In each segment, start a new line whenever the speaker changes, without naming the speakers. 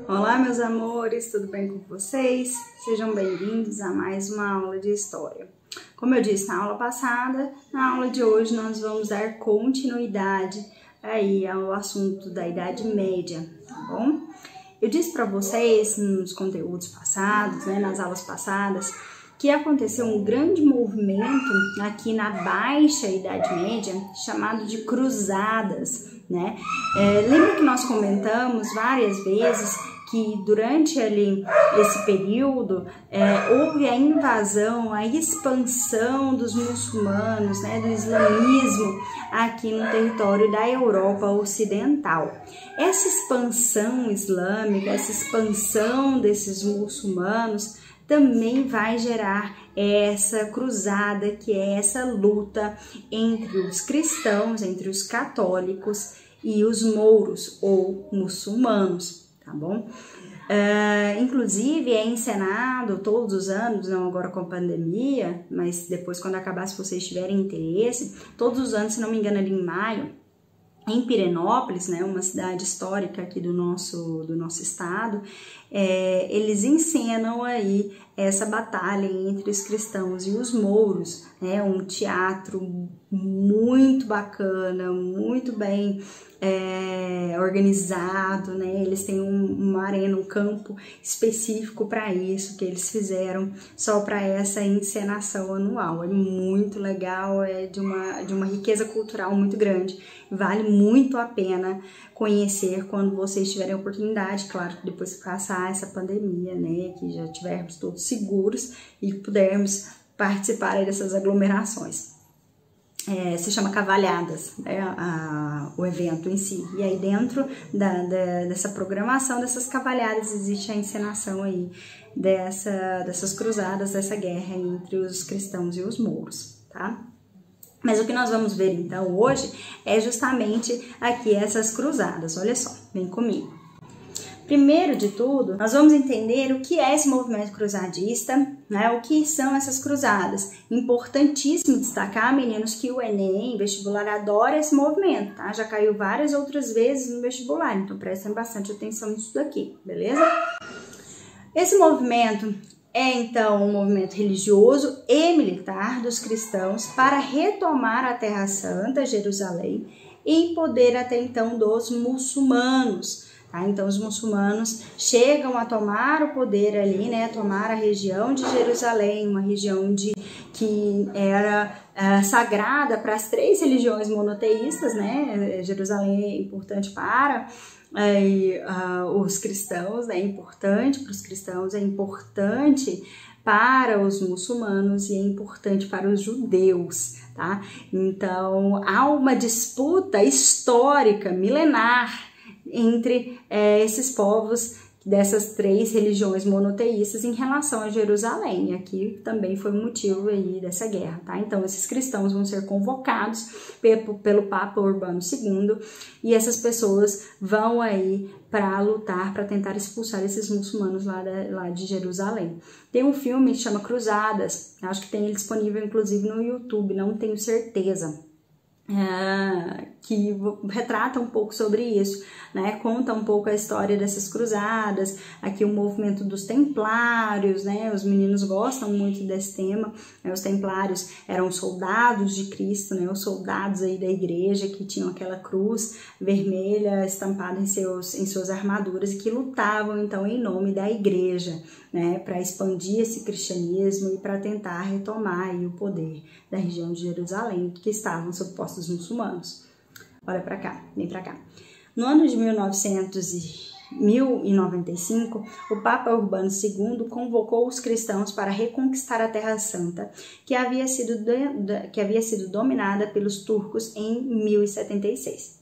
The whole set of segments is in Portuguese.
Olá, meus amores, tudo bem com vocês? Sejam bem-vindos a mais uma aula de história. Como eu disse na aula passada, na aula de hoje nós vamos dar continuidade aí ao assunto da Idade Média, tá bom? Eu disse para vocês nos conteúdos passados, nas aulas passadas, que aconteceu um grande movimento aqui na Baixa Idade Média, chamado de Cruzadas, né? Lembra que nós comentamos várias vezes que durante ali esse período houve a invasão, a expansão dos muçulmanos, do islamismo aqui no território da Europa Ocidental. Essa expansão islâmica, essa expansão desses muçulmanos também vai gerar essa cruzada, que é essa luta entre os cristãos, entre os católicos e os mouros ou muçulmanos, tá bom? Inclusive é encenado todos os anos, não agora com a pandemia, mas depois quando acabar, se vocês tiverem interesse, todos os anos, se não me engano, ali em maio, em Pirenópolis, uma cidade histórica aqui do nosso estado, eles encenam aí essa batalha entre os cristãos e os mouros, um teatro muito bacana, muito bem organizado, eles têm uma arena, um campo específico para isso, que eles fizeram só para essa encenação anual. É muito legal, é de uma riqueza cultural muito grande, vale muito a pena conhecer quando vocês tiverem a oportunidade, claro, depois que passar essa pandemia, que já tivermos todos seguros e pudermos participar aí dessas aglomerações. Se chama Cavalhadas, o evento em si. E aí dentro dessa programação, dessas cavalhadas, existe a encenação aí dessas cruzadas, dessa guerra entre os cristãos e os mouros, tá? Mas o que nós vamos ver então hoje é justamente aqui essas cruzadas, olha só, vem comigo. Primeiro de tudo, nós vamos entender o que é esse movimento cruzadista, o que são essas cruzadas. Importantíssimo destacar, meninos, que o Enem, vestibular, adora esse movimento, tá? Já caiu várias outras vezes no vestibular, então prestem bastante atenção nisso daqui, beleza? Esse movimento é, então, um movimento religioso e militar dos cristãos para retomar a Terra Santa, Jerusalém, em poder até então dos muçulmanos. Então, os muçulmanos chegam a tomar o poder ali, a tomar a região de Jerusalém, uma região que era sagrada para as três religiões monoteístas, Jerusalém é importante para os cristãos, é importante para os cristãos, é importante para os muçulmanos e é importante para os judeus, tá? Então, há uma disputa histórica, milenar, entre esses povos dessas três religiões monoteístas em relação a Jerusalém. E aqui também foi o motivo aí dessa guerra, tá? Então, esses cristãos vão ser convocados pelo Papa Urbano II e essas pessoas vão aí para lutar, para tentar expulsar esses muçulmanos lá de Jerusalém. Tem um filme que chama Cruzadas, acho que tem ele disponível inclusive no YouTube, não tenho certeza. Que retrata um pouco sobre isso, conta um pouco a história dessas cruzadas, aqui o movimento dos templários, os meninos gostam muito desse tema, os templários eram soldados de Cristo, os soldados aí da igreja que tinham aquela cruz vermelha estampada em suas armaduras e que lutavam então em nome da igreja, para expandir esse cristianismo e para tentar retomar aí o poder da região de Jerusalém, que estavam sob posse dos muçulmanos. Olha para cá, vem para cá. No ano de 1095, o Papa Urbano II convocou os cristãos para reconquistar a Terra Santa, que havia sido dominada pelos turcos em 1076.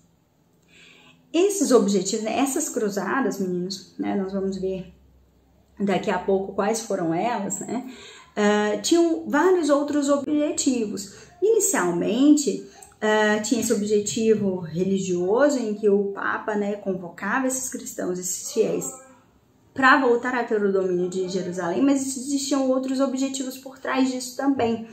Esses objetivos, essas cruzadas, meninos, nós vamos ver daqui a pouco quais foram elas, tinham vários outros objetivos. Inicialmente, tinha esse objetivo religioso em que o Papa convocava esses cristãos, esses fiéis, para voltar a ter o domínio de Jerusalém, mas existiam outros objetivos por trás disso também.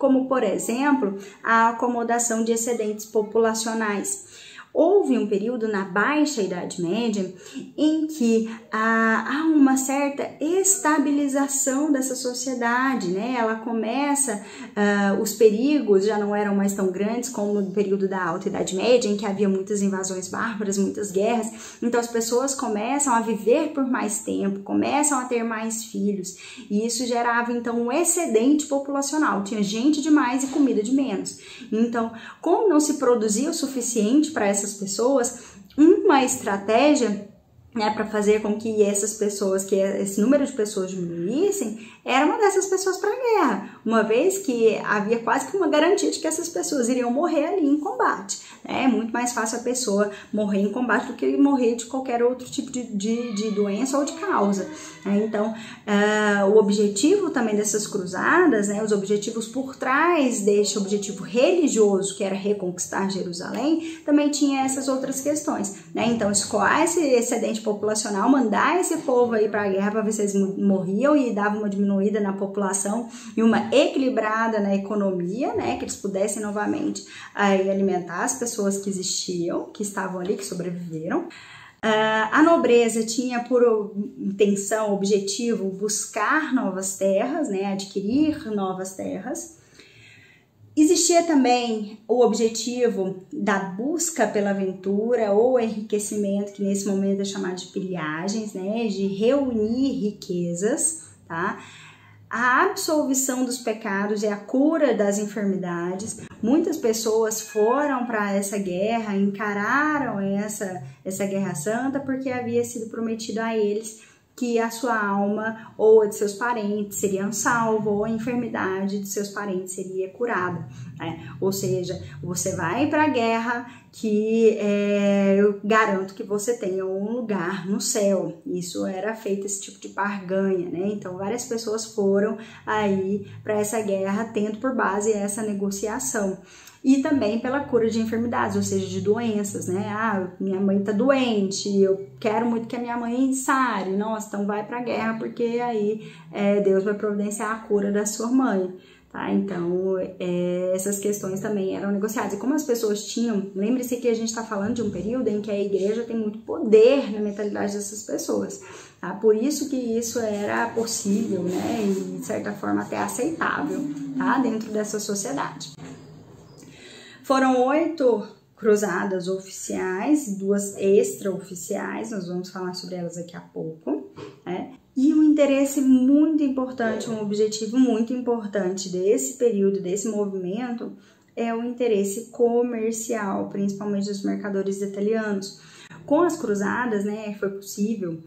como, por exemplo, a acomodação de excedentes populacionais. Houve um período na Baixa Idade Média em que há uma certa estabilização dessa sociedade, né? Ela começa, os perigos já não eram mais tão grandes como no período da Alta Idade Média, em que havia muitas invasões bárbaras, muitas guerras. Então as pessoas começam a viver por mais tempo, começam a ter mais filhos, e isso gerava então um excedente populacional. Tinha gente demais e comida de menos. Então, como não se produzia o suficiente para essas pessoas, uma estratégia, né, para fazer com que essas pessoas, que esse número de pessoas diminuíssem, era uma dessas pessoas para a guerra, uma vez que havia quase que uma garantia de que essas pessoas iriam morrer ali em combate. É muito mais fácil a pessoa morrer em combate do que morrer de qualquer outro tipo de doença ou de causa. Então, o objetivo também dessas cruzadas, né, os objetivos por trás deste objetivo religioso, que era reconquistar Jerusalém, também tinha essas outras questões, né? Então, escoar esse excedente populacional, mandar esse povo aí para a guerra para ver se eles morriam, e dava uma diminuída na população e uma equilibrada na economia, né, que eles pudessem novamente aí alimentar as pessoas que existiam, que estavam ali, que sobreviveram. A nobreza tinha por intenção, objetivo, buscar novas terras, né, adquirir novas terras. Existia também o objetivo da busca pela aventura ou enriquecimento, que nesse momento é chamado de pilhagens, né, de reunir riquezas, tá? A absolvição dos pecados e a cura das enfermidades. Muitas pessoas foram para essa guerra, encararam essa guerra santa, porque havia sido prometido a eles que a sua alma ou a de seus parentes seriam salvos, ou a enfermidade de seus parentes seria curada, né? Ou seja, você vai para a guerra que eu garanto que você tenha um lugar no céu. Isso era feito, esse tipo de barganha, né? Então várias pessoas foram aí para essa guerra tendo por base essa negociação. E também pela cura de enfermidades, ou seja, de doenças, né? Minha mãe tá doente, eu quero muito que a minha mãe sare. Nossa, então vai pra guerra, porque aí Deus vai providenciar a cura da sua mãe, tá? Então, essas questões também eram negociadas. E como as pessoas tinham, lembre-se que a gente tá falando de um período em que a igreja tem muito poder na mentalidade dessas pessoas, tá? Por isso que isso era possível, né? E de certa forma até aceitável, tá? Dentro dessa sociedade. Foram 8 cruzadas oficiais, 2 extraoficiais, nós vamos falar sobre elas daqui a pouco, né? E um interesse muito importante, um objetivo muito importante desse período, desse movimento, é o interesse comercial, principalmente dos mercadores italianos. Com as cruzadas, né, foi possível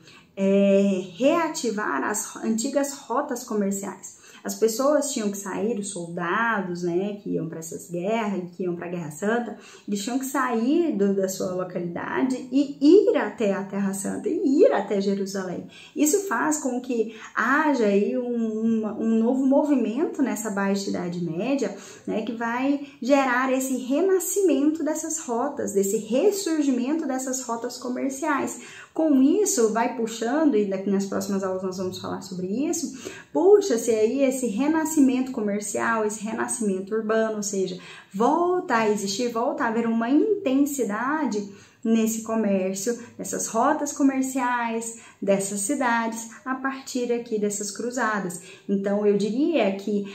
reativar as antigas rotas comerciais. As pessoas tinham que sair, os soldados, né, que iam para essas guerras, que iam para a Guerra Santa, eles tinham que sair da sua localidade e ir até a Terra Santa, e ir até Jerusalém. Isso faz com que haja aí um novo movimento nessa Baixa Idade Média, né, que vai gerar esse renascimento dessas rotas, desse ressurgimento dessas rotas comerciais. Com isso, vai puxando, e daqui nas próximas aulas nós vamos falar sobre isso, puxa-se aí esse renascimento comercial, esse renascimento urbano, ou seja, volta a existir, volta a haver uma intensidade nesse comércio, nessas rotas comerciais, dessas cidades, a partir aqui dessas cruzadas. Então, eu diria que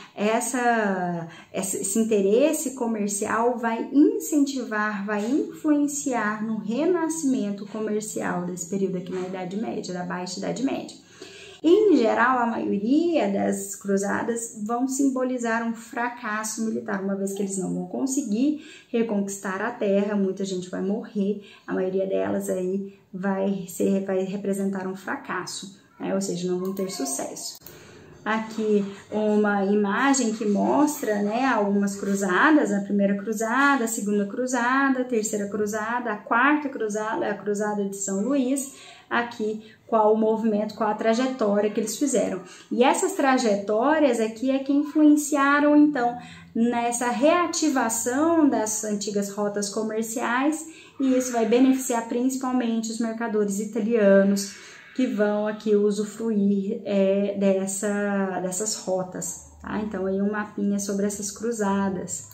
esse interesse comercial vai incentivar, vai influenciar no renascimento comercial desse período aqui na Idade Média, da Baixa Idade Média. Em geral, a maioria das cruzadas vão simbolizar um fracasso militar, uma vez que eles não vão conseguir reconquistar a terra, muita gente vai morrer, a maioria delas aí vai representar um fracasso, né? Ou seja, não vão ter sucesso. Aqui uma imagem que mostra, né, algumas cruzadas, a primeira cruzada, a segunda cruzada, a terceira cruzada, a quarta cruzada, a cruzada de São Luís, aqui qual o movimento, qual a trajetória que eles fizeram. E essas trajetórias aqui é que influenciaram, então, nessa reativação das antigas rotas comerciais, e isso vai beneficiar principalmente os mercadores italianos, que vão aqui usufruir dessas rotas. tá? Então aí um mapinha sobre essas cruzadas.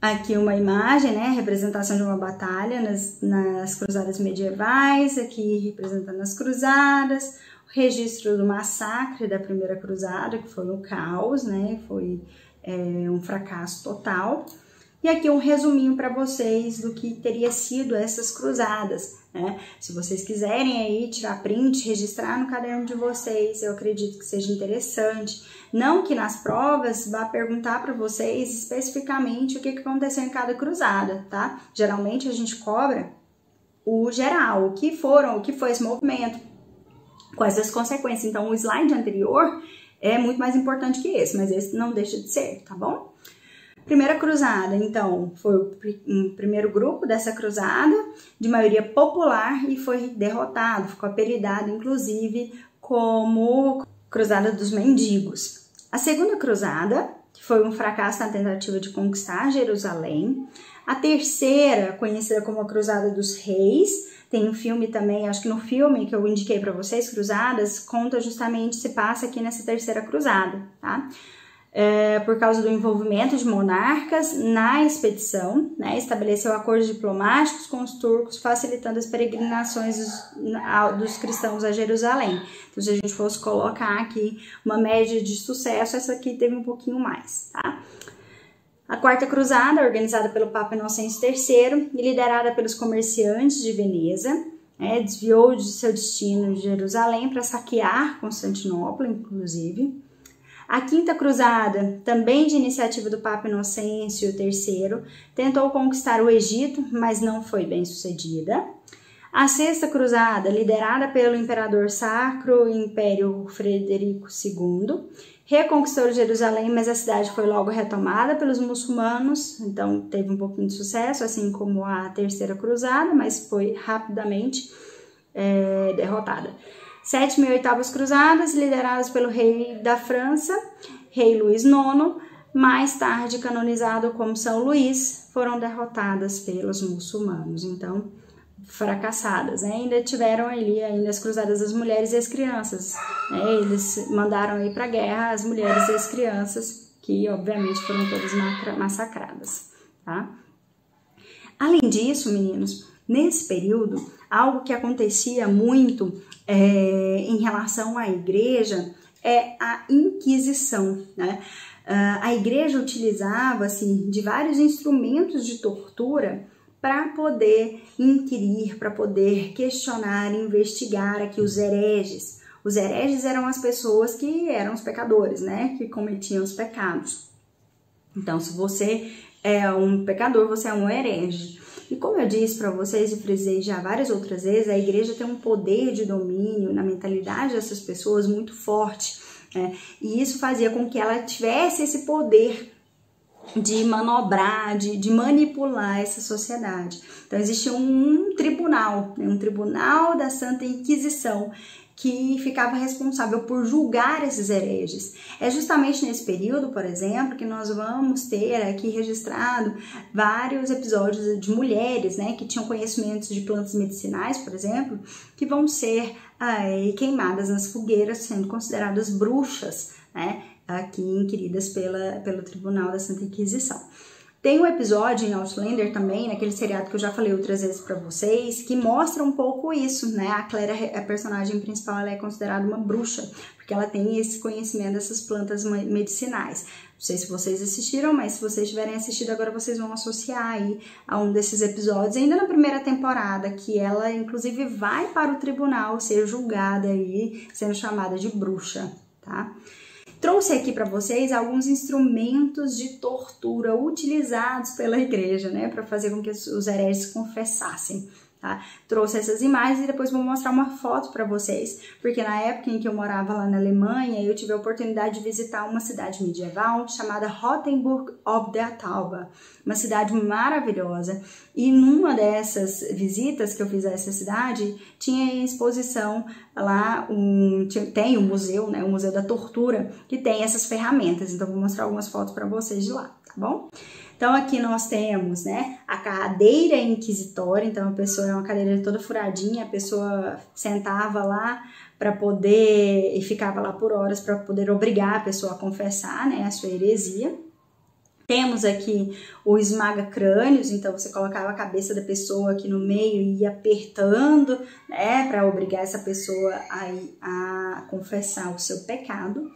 Aqui uma imagem, né, representação de uma batalha nas cruzadas medievais, aqui representando as cruzadas, o registro do massacre da primeira cruzada, que foi um caos, né, foi um fracasso total. E aqui um resuminho para vocês do que teria sido essas cruzadas, né? Se vocês quiserem aí tirar print, registrar no caderno de vocês, eu acredito que seja interessante. Não que nas provas vá perguntar para vocês especificamente o que aconteceu em cada cruzada, tá? Geralmente a gente cobra o geral, o que foi esse movimento, quais as consequências. Então o slide anterior é muito mais importante que esse, mas esse não deixa de ser, tá bom? Primeira cruzada, então, foi o primeiro grupo dessa cruzada, de maioria popular, e foi derrotado, ficou apelidado, inclusive, como Cruzada dos Mendigos. A segunda cruzada, que foi um fracasso na tentativa de conquistar Jerusalém. A terceira, conhecida como a Cruzada dos Reis, tem um filme também, acho que no filme que eu indiquei para vocês, Cruzadas, conta justamente, se passa aqui nessa terceira cruzada, tá? Por causa do envolvimento de monarcas na expedição, né, estabeleceu acordos diplomáticos com os turcos, facilitando as peregrinações dos cristãos a Jerusalém. Então, se a gente fosse colocar aqui uma média de sucesso, essa aqui teve um pouquinho mais, tá? A quarta cruzada, organizada pelo Papa Inocêncio III e liderada pelos comerciantes de Veneza, desviou de seu destino de Jerusalém para saquear Constantinopla, inclusive. A quinta cruzada, também de iniciativa do Papa Inocêncio III, tentou conquistar o Egito, mas não foi bem sucedida. A sexta cruzada, liderada pelo imperador Sacro Império Frederico II, reconquistou Jerusalém, mas a cidade foi logo retomada pelos muçulmanos, então teve um pouquinho de sucesso, assim como a terceira cruzada, mas foi rapidamente derrotada. Sétima e oitavas cruzadas, lideradas pelo rei da França, rei Luís IX, mais tarde canonizado como São Luís, foram derrotadas pelos muçulmanos, então fracassadas, né? Ainda tiveram ali as cruzadas das mulheres e as crianças, né? Eles mandaram aí para a guerra as mulheres e as crianças, que obviamente foram todas massacradas, tá? Além disso, meninos, nesse período, algo que acontecia muito em relação à igreja é a Inquisição, né? A igreja utilizava-se de vários instrumentos de tortura para poder inquirir, para poder questionar, investigar aqui os hereges. Os hereges eram as pessoas que eram os pecadores, né? Que cometiam os pecados. Então, se você é um pecador, você é um herege. E como eu disse para vocês e frisei já várias outras vezes, a igreja tem um poder de domínio na mentalidade dessas pessoas muito forte, né? E isso fazia com que ela tivesse esse poder de manobrar, de manipular essa sociedade. Então existia um tribunal, né? Um tribunal da Santa Inquisição, que ficava responsável por julgar esses hereges. É justamente nesse período, por exemplo, que nós vamos ter aqui registrado vários episódios de mulheres, né, que tinham conhecimentos de plantas medicinais, por exemplo, que vão ser queimadas nas fogueiras, sendo consideradas bruxas, né, aqui inquiridas pelo Tribunal da Santa Inquisição. Tem um episódio em Outlander também, naquele seriado que eu já falei outras vezes pra vocês, que mostra um pouco isso, né? A Claire, a personagem principal, ela é considerada uma bruxa, porque ela tem esse conhecimento dessas plantas medicinais. Não sei se vocês assistiram, mas se vocês tiverem assistido, agora vocês vão associar aí a um desses episódios, ainda na primeira temporada, que ela, inclusive, vai para o tribunal ser julgada aí, sendo chamada de bruxa, tá? Trouxe aqui para vocês alguns instrumentos de tortura utilizados pela igreja, né, para fazer com que os hereges confessassem, tá? Trouxe essas imagens e depois vou mostrar uma foto para vocês, porque na época em que eu morava lá na Alemanha, eu tive a oportunidade de visitar uma cidade medieval chamada Rothenburg ob der Tauber, uma cidade maravilhosa, e numa dessas visitas que eu fiz a essa cidade, tinha em exposição lá, tem um museu, né, o Museu da Tortura, que tem essas ferramentas, então vou mostrar algumas fotos para vocês de lá, tá bom? Então aqui nós temos, né, a cadeira inquisitória. Então a pessoa é uma cadeira toda furadinha, a pessoa sentava lá para poder, e ficava lá por horas para poder obrigar a pessoa a confessar, né, a sua heresia. Temos aqui o esmaga-crânios, então você colocava a cabeça da pessoa aqui no meio e ia apertando, né, para obrigar essa pessoa a confessar o seu pecado.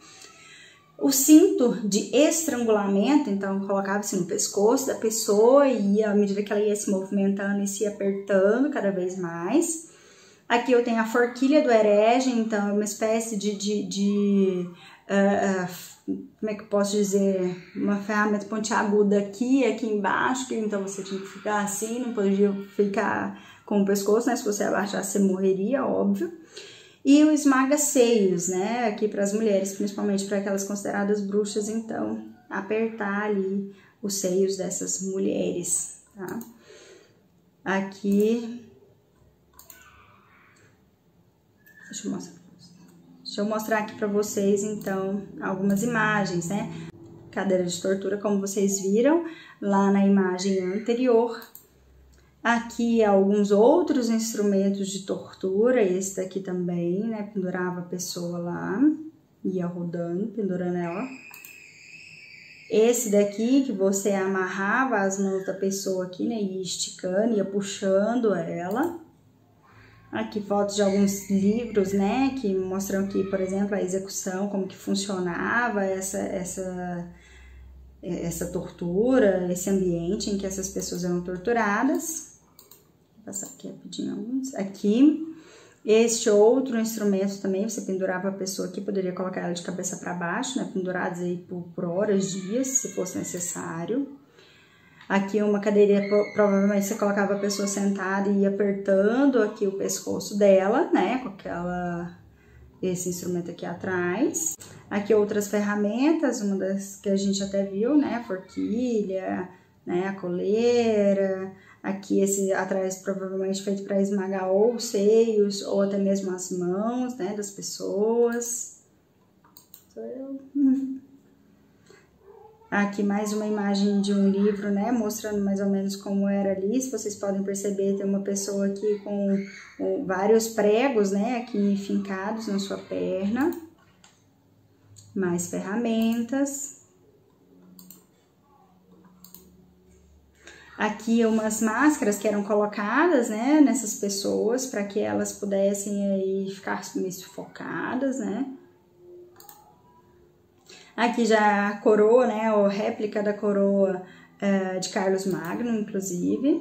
O cinto de estrangulamento, então colocava-se no pescoço da pessoa e à medida que ela ia se movimentando e se apertando cada vez mais. Aqui eu tenho a forquilha do herege, então é uma espécie como é que eu posso dizer, uma ferramenta pontiaguda aqui embaixo, que então você tinha que ficar assim, não podia ficar com o pescoço, né? Se você abaixasse, você morreria, óbvio. E o esmaga-seios, né? Aqui para as mulheres, principalmente para aquelas consideradas bruxas, então, apertar ali os seios dessas mulheres, tá? Aqui, deixa eu mostrar aqui para vocês, então, algumas imagens, né? Cadeira de tortura, como vocês viram lá na imagem anterior. Aqui alguns outros instrumentos de tortura, esse daqui também, né? Pendurava a pessoa lá, ia rodando, pendurando ela. Esse daqui que você amarrava as mãos da pessoa aqui, né? Ia esticando, ia puxando ela. Aqui fotos de alguns livros, né, que mostram aqui, por exemplo, a execução, como que funcionava essa tortura, esse ambiente em que essas pessoas eram torturadas. Vou passar aqui rapidinho alguns. Aqui, este outro instrumento também, você pendurava a pessoa aqui, poderia colocar ela de cabeça para baixo, né, pendurados aí por horas, dias, se fosse necessário. Aqui uma cadeirinha, provavelmente você colocava a pessoa sentada e ia apertando aqui o pescoço dela, né, com esse instrumento aqui atrás. Aqui outras ferramentas, uma das que a gente até viu, né, forquilha, né, a coleira. Aqui esse atrás provavelmente feito para esmagar ou os seios ou até mesmo as mãos, né, das pessoas. Sou eu. Aqui mais uma imagem de um livro, né, mostrando mais ou menos como era ali. Se vocês podem perceber, tem uma pessoa aqui com vários pregos, né, aqui fincados na sua perna. Mais ferramentas. Aqui umas máscaras que eram colocadas, né, nessas pessoas para que elas pudessem aí ficar meio sufocadas, né. Aqui já a coroa, né, a réplica da coroa de Carlos Magno, inclusive.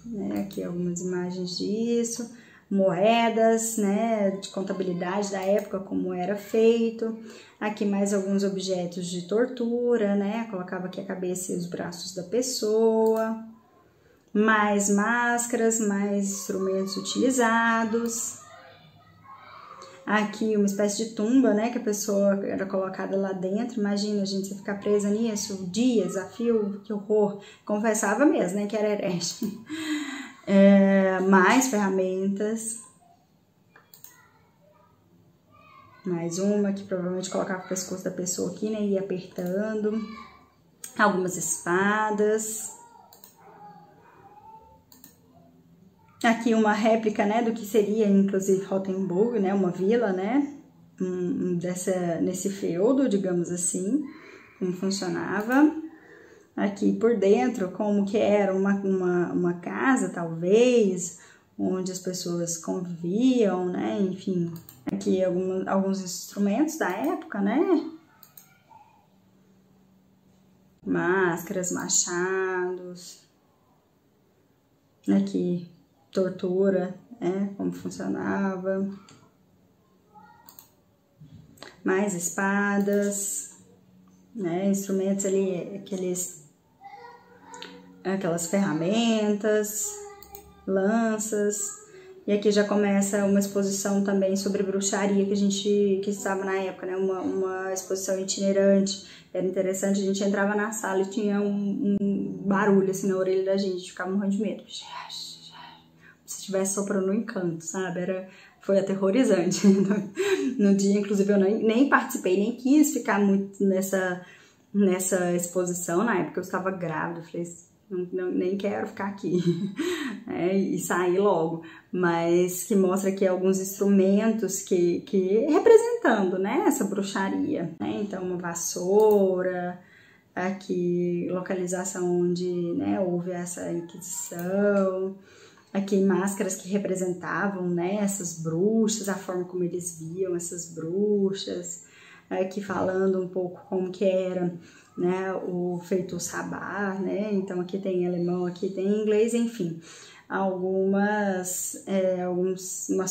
Né, aqui algumas imagens disso. Moedas, né, de contabilidade da época, como era feito. Aqui mais alguns objetos de tortura, né, colocava aqui a cabeça e os braços da pessoa. Mais máscaras, mais instrumentos utilizados. Aqui uma espécie de tumba, né, que a pessoa era colocada lá dentro. Imagina, gente, você ficar presa nisso, dias, a fio, que horror. Confessava mesmo, né, que era herege. Mais ferramentas. Mais uma que provavelmente colocava o pescoço da pessoa aqui, né, e ia apertando. Algumas espadas. Aqui uma réplica, né, do que seria, inclusive, Rotenburg, né, uma vila, né, nesse feudo, digamos assim, como funcionava. Aqui por dentro, como que era uma casa, talvez, onde as pessoas conviviam, né, enfim. Aqui alguns instrumentos da época, né, máscaras, machados. Aqui tortura, né, como funcionava. Mais espadas, né, instrumentos ali, aquelas ferramentas, lanças. E aqui já começa uma exposição também sobre bruxaria que estava na época, né, uma exposição itinerante. Era interessante, a gente entrava na sala e tinha um barulho assim na orelha da gente, ficava morrendo de medo. Se estivesse soprando um encanto, sabe? Foi aterrorizante. No dia, inclusive, eu nem participei, nem quis ficar muito nessa exposição, na época eu estava grávida, eu falei, nem quero ficar aqui, e sair logo, mas que mostra aqui alguns instrumentos que representando, né, essa bruxaria, né? Então uma vassoura, aqui localização onde, né, houve essa inquisição, aqui máscaras que representavam, né, essas bruxas, a forma como eles viam essas bruxas, aqui falando um pouco como que era, né, o feito sabá, né, então aqui tem alemão, aqui tem inglês, enfim, algumas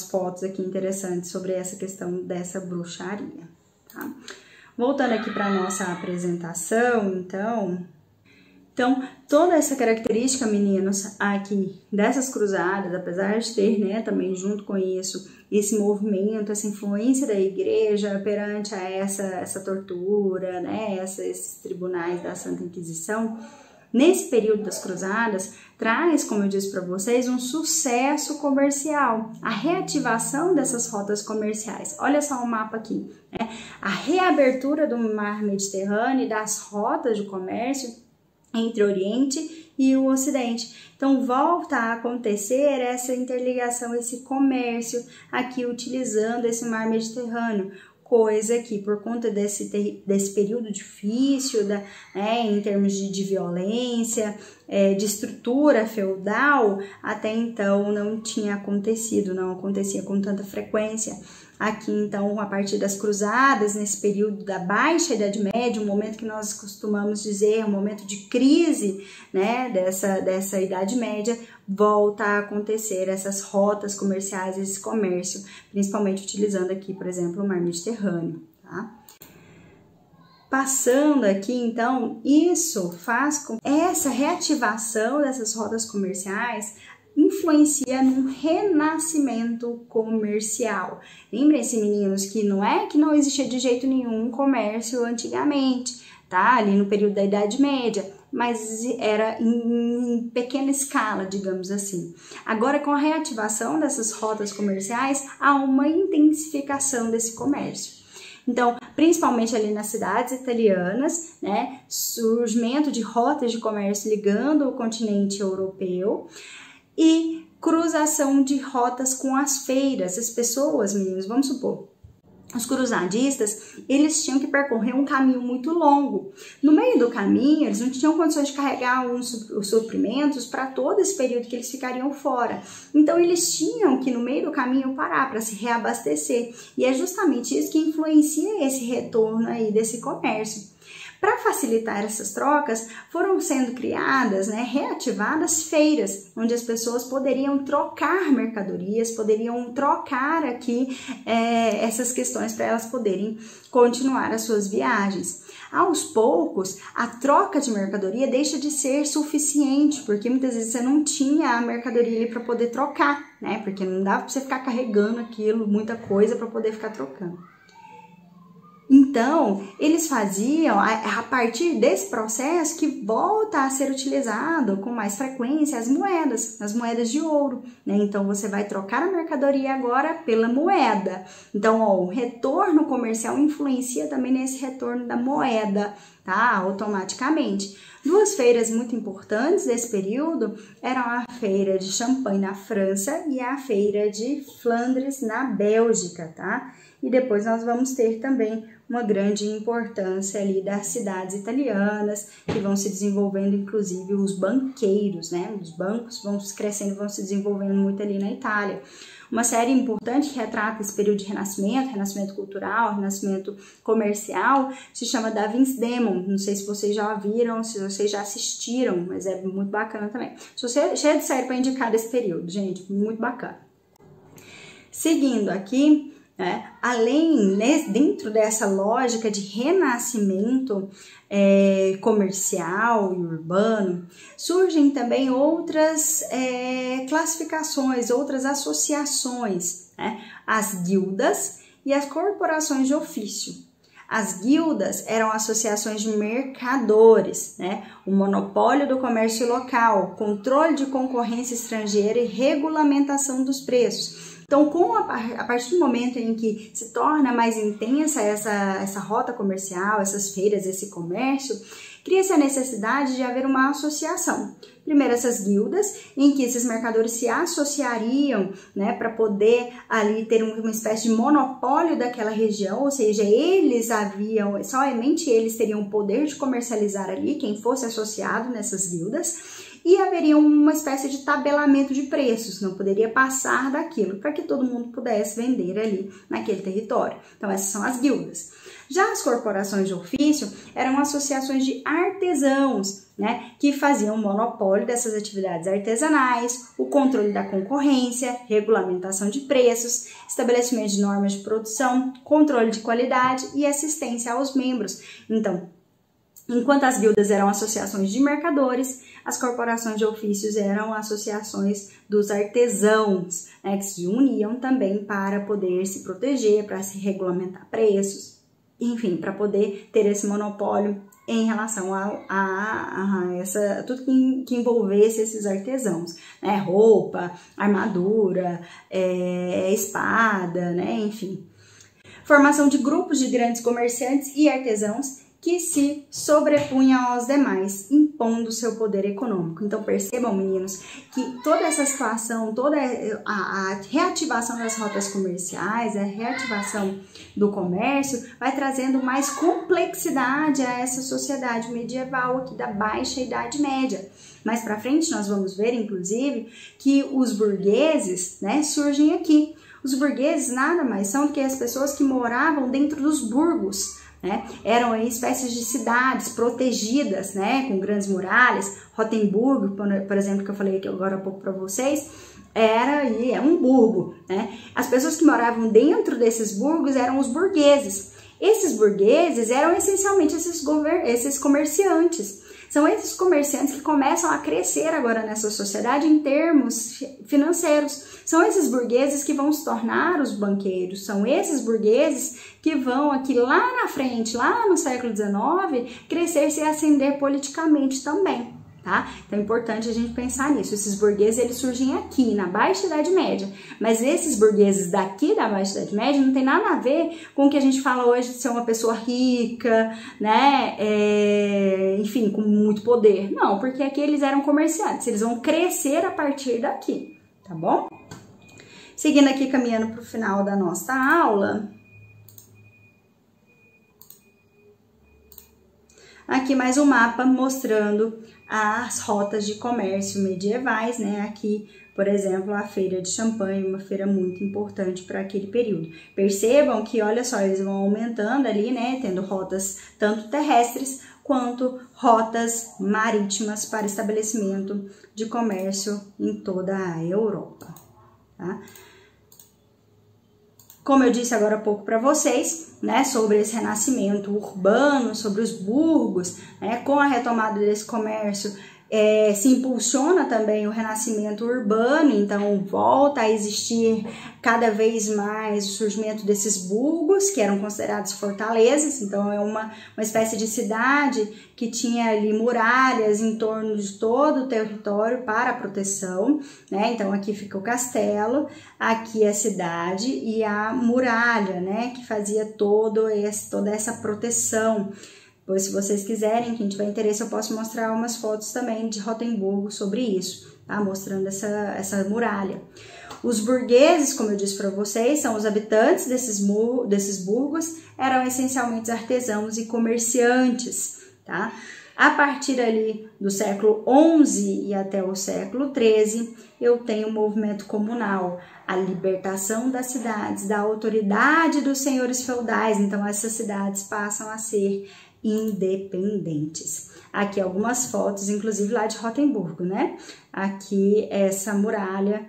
fotos aqui interessantes sobre essa questão dessa bruxaria, tá? Voltando aqui para a nossa apresentação, então, toda essa característica, meninos, aqui dessas cruzadas, apesar de ter, né, também junto com isso, esse movimento, essa influência da igreja perante a essa tortura, né, esses tribunais da Santa Inquisição, nesse período das cruzadas, traz, como eu disse para vocês, um sucesso comercial, a reativação dessas rotas comerciais. Olha só o mapa aqui, né? A reabertura do mar Mediterrâneo e das rotas de comércio entre o Oriente e o Ocidente. Então, volta a acontecer essa interligação, esse comércio aqui utilizando esse mar Mediterrâneo, coisa que por conta desse período difícil, né, em termos de violência, de estrutura feudal, até então não tinha acontecido, não acontecia com tanta frequência. Aqui, então, a partir das cruzadas, nesse período da Baixa Idade Média, um momento que nós costumamos dizer, um momento de crise, né, dessa Idade Média, volta a acontecer essas rotas comerciais, esse comércio, principalmente utilizando aqui, por exemplo, o mar Mediterrâneo, tá? Passando aqui, então, isso faz com que essa reativação dessas rotas comerciais influencia num renascimento comercial. Lembrem-se, meninos, que não existia de jeito nenhum comércio antigamente, tá? Ali no período da Idade Média, mas era em pequena escala, digamos assim. Agora, com a reativação dessas rotas comerciais, há uma intensificação desse comércio. Então, principalmente ali nas cidades italianas, né, surgimento de rotas de comércio ligando o continente europeu e cruzação de rotas com as feiras. As pessoas, meninos, vamos supor, os cruzadistas, eles tinham que percorrer um caminho muito longo. No meio do caminho, eles não tinham condições de carregar os suprimentos para todo esse período que eles ficariam fora. Então, eles tinham que, no meio do caminho, parar para se reabastecer. E é justamente isso que influencia esse retorno aí desse comércio. Para facilitar essas trocas, foram sendo criadas, né, reativadas feiras, onde as pessoas poderiam trocar mercadorias, poderiam trocar aqui essas questões para elas poderem continuar as suas viagens. Aos poucos, a troca de mercadoria deixa de ser suficiente, porque muitas vezes você não tinha a mercadoria ali para poder trocar, né, porque não dava para você ficar carregando aquilo, muita coisa para poder ficar trocando. Então, eles faziam, a partir desse processo, que volta a ser utilizado com mais frequência as moedas de ouro, né? Então, você vai trocar a mercadoria agora pela moeda. Então, o retorno comercial influencia também nesse retorno da moeda, tá? Automaticamente. Duas feiras muito importantes desse período eram a feira de Champagne na França e a feira de Flandres na Bélgica, tá? E depois nós vamos ter também uma grande importância ali das cidades italianas, que vão se desenvolvendo, inclusive os banqueiros, né? Os bancos vão crescendo, vão se desenvolvendo muito ali na Itália. Uma série importante que retrata esse período de renascimento cultural, renascimento comercial, se chama Da Vinci Demon. Não sei se vocês já viram, se vocês já assistiram, mas é muito bacana também. Sou cheia de série para indicar desse período, gente, muito bacana. Seguindo aqui, dentro dessa lógica de renascimento comercial e urbano, surgem também outras classificações, outras associações, né? As guildas e as corporações de ofício. As guildas eram associações de mercadores, né? O monopólio do comércio local, controle de concorrência estrangeira e regulamentação dos preços. Então, a partir do momento em que se torna mais intensa essa rota comercial, essas feiras, esse comércio, cria-se a necessidade de haver uma associação. Primeiro, essas guildas, em que esses mercadores se associariam, né, para poder ali ter uma espécie de monopólio daquela região, ou seja, somente eles teriam o poder de comercializar ali, quem fosse associado nessas guildas, e haveria uma espécie de tabelamento de preços, não poderia passar daquilo, para que todo mundo pudesse vender ali naquele território. Então, essas são as guildas. Já as corporações de ofício eram associações de artesãos, né, que faziam o monopólio dessas atividades artesanais, o controle da concorrência, regulamentação de preços, estabelecimento de normas de produção, controle de qualidade e assistência aos membros. Então, enquanto as guildas eram associações de mercadores, as corporações de ofícios eram associações dos artesãos, né, que se uniam também para poder se proteger, para se regulamentar preços, enfim, para poder ter esse monopólio em relação a tudo que envolvesse esses artesãos, né, roupa, armadura, espada, né, enfim. Formação de grupos de grandes comerciantes e artesãos que se sobrepunham aos demais, impondo seu poder econômico. Então percebam, meninos, que toda essa situação, toda a reativação das rotas comerciais, a reativação do comércio, vai trazendo mais complexidade a essa sociedade medieval aqui da Baixa Idade Média. Mais para frente nós vamos ver, inclusive, que os burgueses, né, surgem aqui. Os burgueses nada mais são do que as pessoas que moravam dentro dos burgos, né? Eram aí espécies de cidades protegidas, né, com grandes muralhas. Rotemburgo, por exemplo, que eu falei aqui agora há pouco para vocês, é um burgo, né? As pessoas que moravam dentro desses burgos eram os burgueses. Esses burgueses eram essencialmente esses comerciantes. São esses comerciantes que começam a crescer agora nessa sociedade em termos financeiros. São esses burgueses que vão se tornar os banqueiros. São esses burgueses que vão aqui lá na frente, lá no século XIX, crescer e se ascender politicamente também. Tá? Então é importante a gente pensar nisso. Esses burgueses, eles surgem aqui, na Baixa Idade Média, mas esses burgueses daqui da Baixa Idade Média não tem nada a ver com o que a gente fala hoje de ser uma pessoa rica, né, enfim, com muito poder. Não, porque aqui eles eram comerciantes, eles vão crescer a partir daqui, tá bom? Seguindo aqui, caminhando para o final da nossa aula, aqui mais um mapa mostrando as rotas de comércio medievais, né? Aqui, por exemplo, a feira de Champagne, uma feira muito importante para aquele período. Percebam que, olha só, eles vão aumentando ali, né? Tendo rotas tanto terrestres quanto rotas marítimas para estabelecimento de comércio em toda a Europa, tá? Como eu disse agora há pouco para vocês, né, sobre esse renascimento urbano, sobre os burgos, né, com a retomada desse comércio, se impulsiona também o renascimento urbano, então volta a existir cada vez mais o surgimento desses burgos, que eram considerados fortalezas, então é uma espécie de cidade que tinha ali muralhas em torno de todo o território para a proteção, né? Então aqui fica o castelo, aqui a cidade e a muralha, né, que fazia toda essa proteção. Pois se vocês quiserem, quem tiver interesse, eu posso mostrar umas fotos também de Rotemburgo sobre isso, tá? Mostrando essa muralha. Os burgueses, como eu disse para vocês, são os habitantes desses burgos, eram essencialmente artesãos e comerciantes, tá? A partir ali do século XI e até o século XIII, eu tenho um movimento comunal, a libertação das cidades, da autoridade dos senhores feudais, então essas cidades passam a ser independentes. Aqui algumas fotos, inclusive lá de Rotemburgo, né? Aqui essa muralha,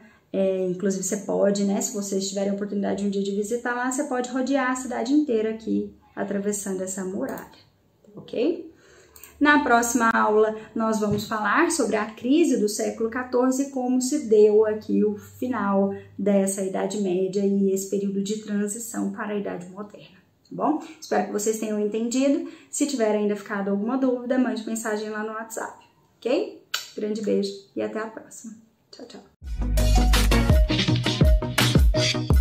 inclusive você pode, né? Se vocês tiverem a oportunidade um dia de visitar lá, você pode rodear a cidade inteira aqui, atravessando essa muralha, ok? Na próxima aula, nós vamos falar sobre a crise do século XIV e como se deu aqui o final dessa Idade Média e esse período de transição para a Idade Moderna. Tá bom? Espero que vocês tenham entendido. Se tiver ainda ficado alguma dúvida, mande mensagem lá no WhatsApp, ok? Grande beijo e até a próxima. Tchau, tchau.
Música